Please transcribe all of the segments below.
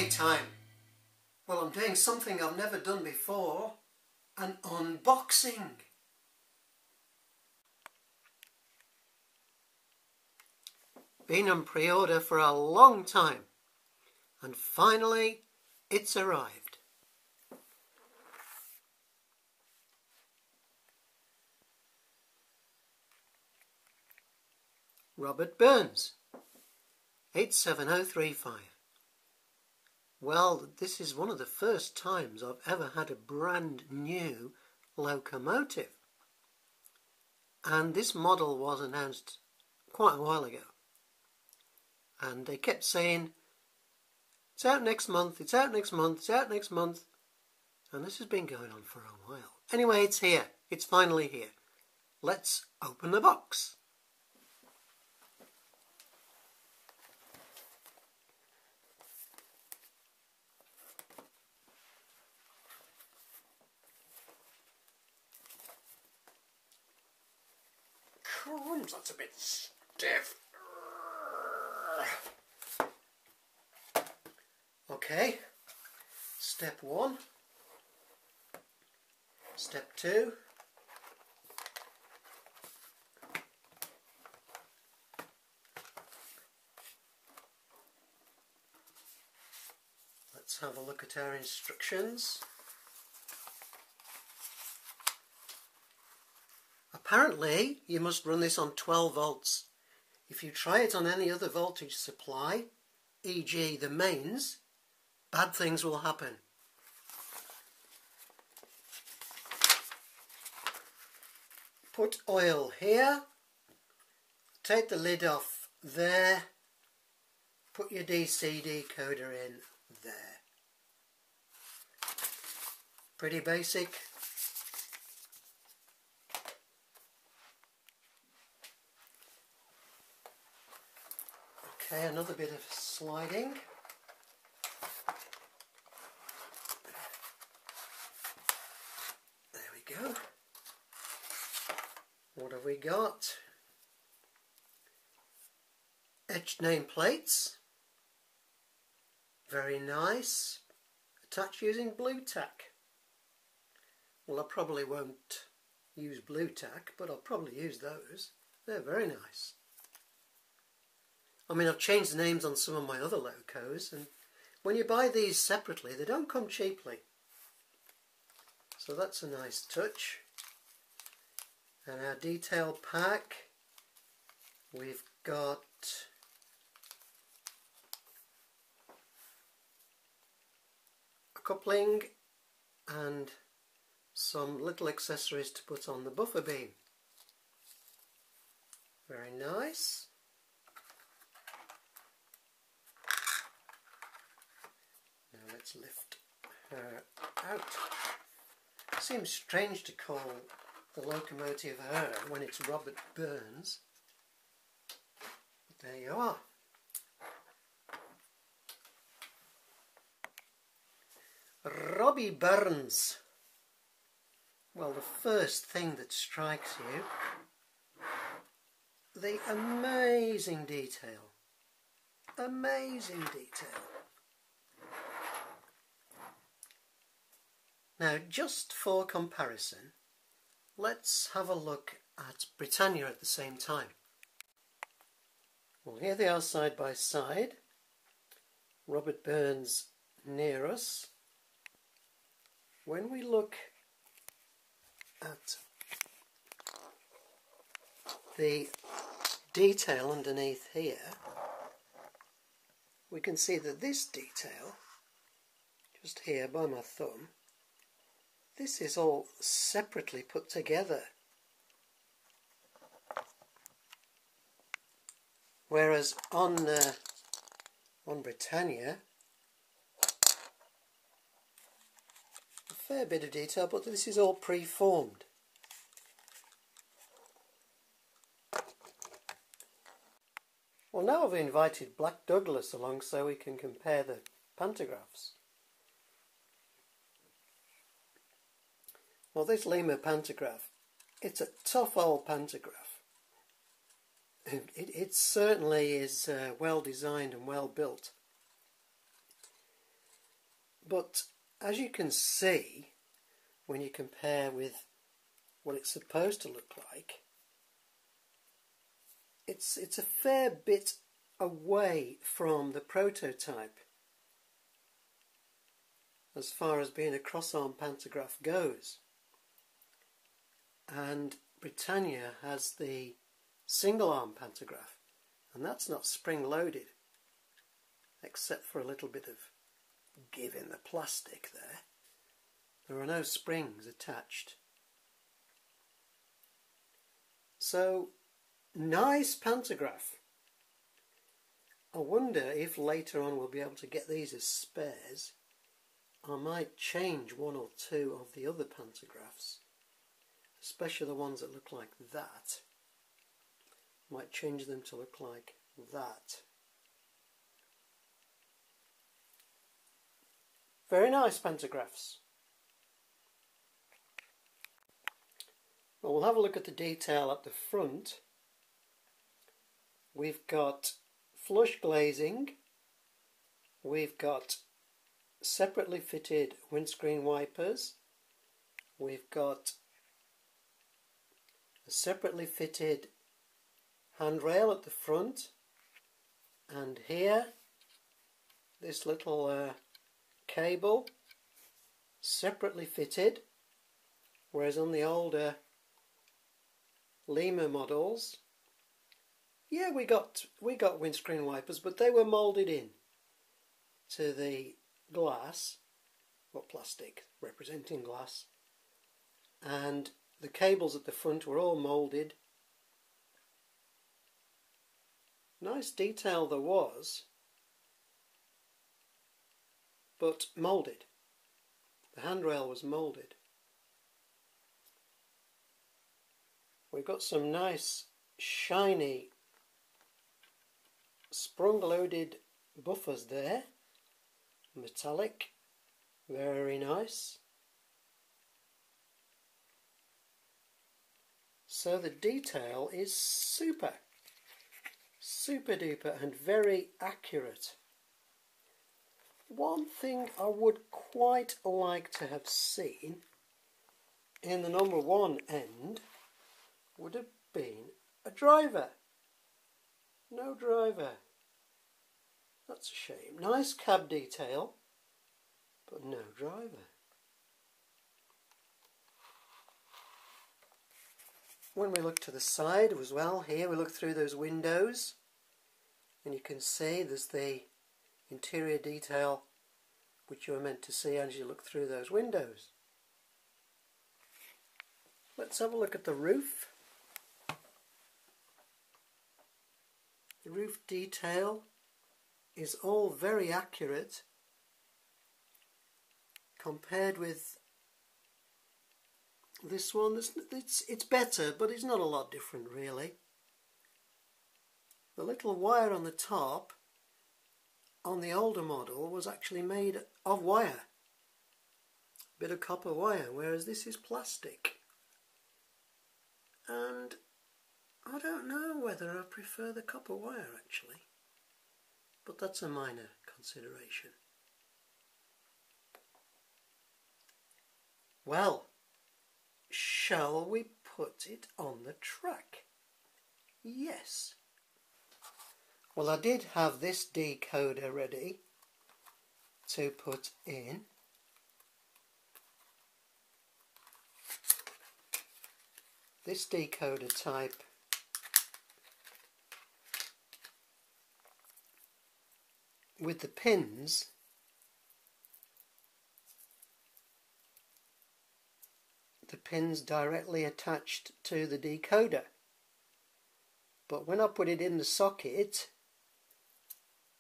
Q&A time. Well, I'm doing something I've never done before, an unboxing. Been on pre-order for a long time, and finally it's arrived. Robert Burns, 87035. Well, this is one of the first times I've ever had a brand new locomotive. And this model was announced quite a while ago. And they kept saying, it's out next month, it's out next month, it's out next month. And this has been going on for a while. Anyway, it's here. It's finally here. Let's open the box. Crumbs, that's a bit stiff. Okay, step 1, step 2, let's have a look at our instructions. Apparently, you must run this on 12 volts. If you try it on any other voltage supply, e.g. the mains, bad things will happen. Put oil here, take the lid off there, put your DC decoder in there. Pretty basic. Okay, another bit of sliding. There we go. What have we got? Etched nameplates. Very nice. Attached using blue tack. Well, I probably won't use blue tack, but I'll probably use those. They're very nice. I mean, I've changed the names on some of my other locos, and when you buy these separately, they don't come cheaply. So that's a nice touch. And our detail pack, we've got a coupling and some little accessories to put on the buffer beam. Very nice. Let's lift her out. Seems strange to call the locomotive her when it's Robert Burns. But there you are. Robbie Burns. Well, the first thing that strikes you, the amazing detail. Amazing detail. Now, just for comparison, let's have a look at Britannia at the same time. Well, here they are side by side. Robert Burns near us. When we look at the detail underneath here, we can see that this detail, just here by my thumb, this is all separately put together. Whereas on Britannia, a fair bit of detail, but this is all pre-formed. Well, now I've invited Black Douglas along so we can compare the pantographs. Well, this Lima pantograph, it's a tough old pantograph. It certainly is well designed and well built. But as you can see, when you compare with what it's supposed to look like, it's a fair bit away from the prototype as far as being a cross-arm pantograph goes. And Britannia has the single-arm pantograph, and that's not spring-loaded, except for a little bit of give in the plastic there. There are no springs attached. So, nice pantograph. I wonder if later on we'll be able to get these as spares. I might change one or two of the other pantographs, especially the ones that look like that. Might change them to look like that. Very nice pantographs. Well, we'll have a look at the detail at the front. We've got flush glazing. We've got separately fitted windscreen wipers. We've got a separately fitted handrail at the front, and here this little cable separately fitted, whereas on the older Lima models, yeah, we got windscreen wipers, but they were moulded in to the glass, or plastic representing glass, and the cables at the front were all moulded. Nice detail there was, but moulded. The handrail was moulded. We've got some nice shiny sprung-loaded buffers there, metallic, very nice. So the detail is super duper and very accurate. One thing I would quite like to have seen in the number one end would have been a driver. No driver. That's a shame. Nice cab detail, but no driver. When we look to the side as well, here we look through those windows, and you can see there's the interior detail which you are meant to see as you look through those windows. Let's have a look at the roof. The roof detail is all very accurate compared with this one. It's better, but it's not a lot different really. The little wire on the top on the older model was actually made of wire, a bit of copper wire, whereas this is plastic. And I don't know whether I prefer the copper wire actually, but that's a minor consideration. Well, shall we put it on the track? Yes. Well, I did have this decoder ready to put in. This decoder type with the pins directly attached to the decoder, but when I put it in the socket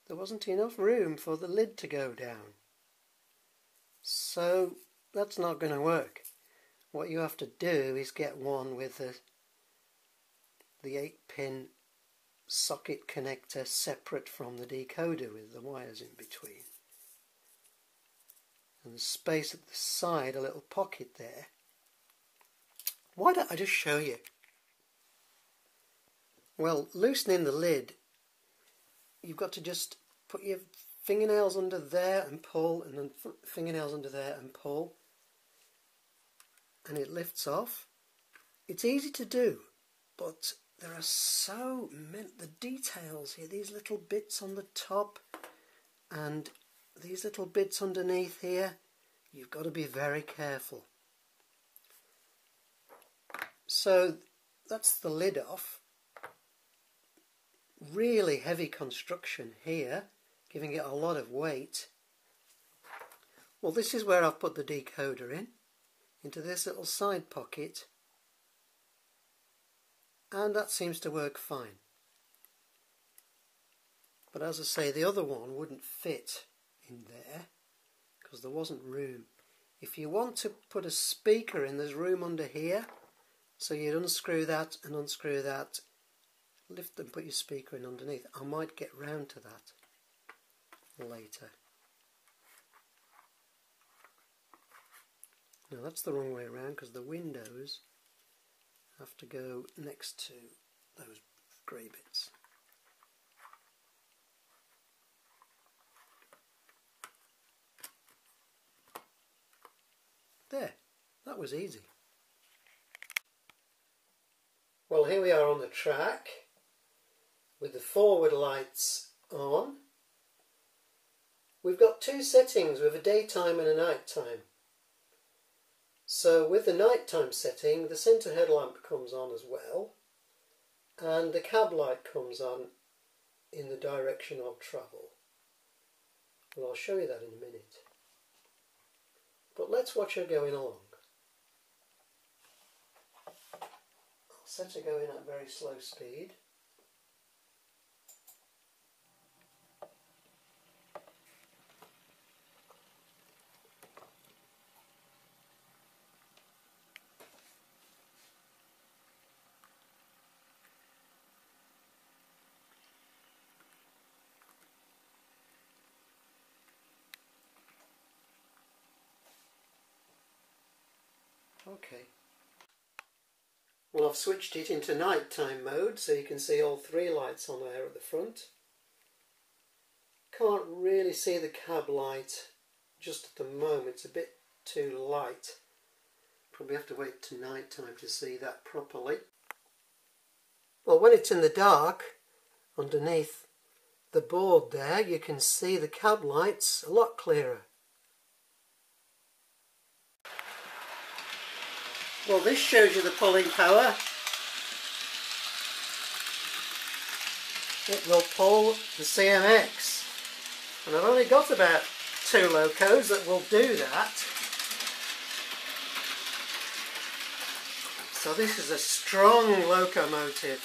there wasn't enough room for the lid to go down, so that's not going to work. What you have to do is get one with the 8-pin socket connector separate from the decoder with the wires in between, and the space at the side, a little pocket there. Why don't I just show you? Well, loosening the lid, you've got to just put your fingernails under there and pull, and then fingernails under there and pull, and it lifts off. It's easy to do, but there are so many, the details here, these little bits on the top and these little bits underneath here, you've got to be very careful. So that's the lid off. Really heavy construction here, giving it a lot of weight. Well, this is where I've put the decoder in, into this little side pocket, and that seems to work fine. But as I say, the other one wouldn't fit in there because there wasn't room. If you want to put a speaker in, there's room under here, so you'd unscrew that and unscrew that, lift and put your speaker in underneath. I might get round to that later. No, that's the wrong way around because the windows have to go next to those grey bits. There, that was easy. Well, here we are on the track with the forward lights on. We've got two settings with a daytime and a nighttime. So with the nighttime setting, the centre headlamp comes on as well, and the cab light comes on in the direction of travel. Well, I'll show you that in a minute. But let's watch her going along. I'll set her going at very slow speed. Okay. Well, I've switched it into nighttime mode so you can see all three lights on there at the front. Can't really see the cab light just at the moment, it's a bit too light. Probably have to wait to nighttime to see that properly. Well, when it's in the dark, underneath the board there, you can see the cab lights a lot clearer. Well, this shows you the pulling power. It will pull the CMX. And I've only got about 2 locos that will do that. So this is a strong locomotive.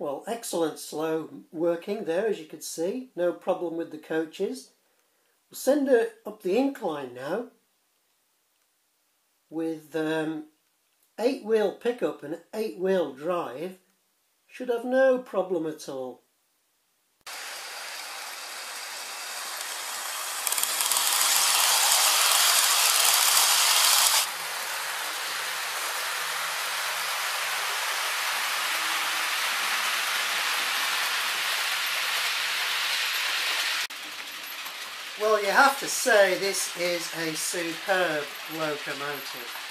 Well, excellent slow working there, as you could see. No problem with the coaches. We'll send her up the incline now with 8-wheel pickup and 8-wheel drive should have no problem at all. Well, you have to say this is a superb locomotive.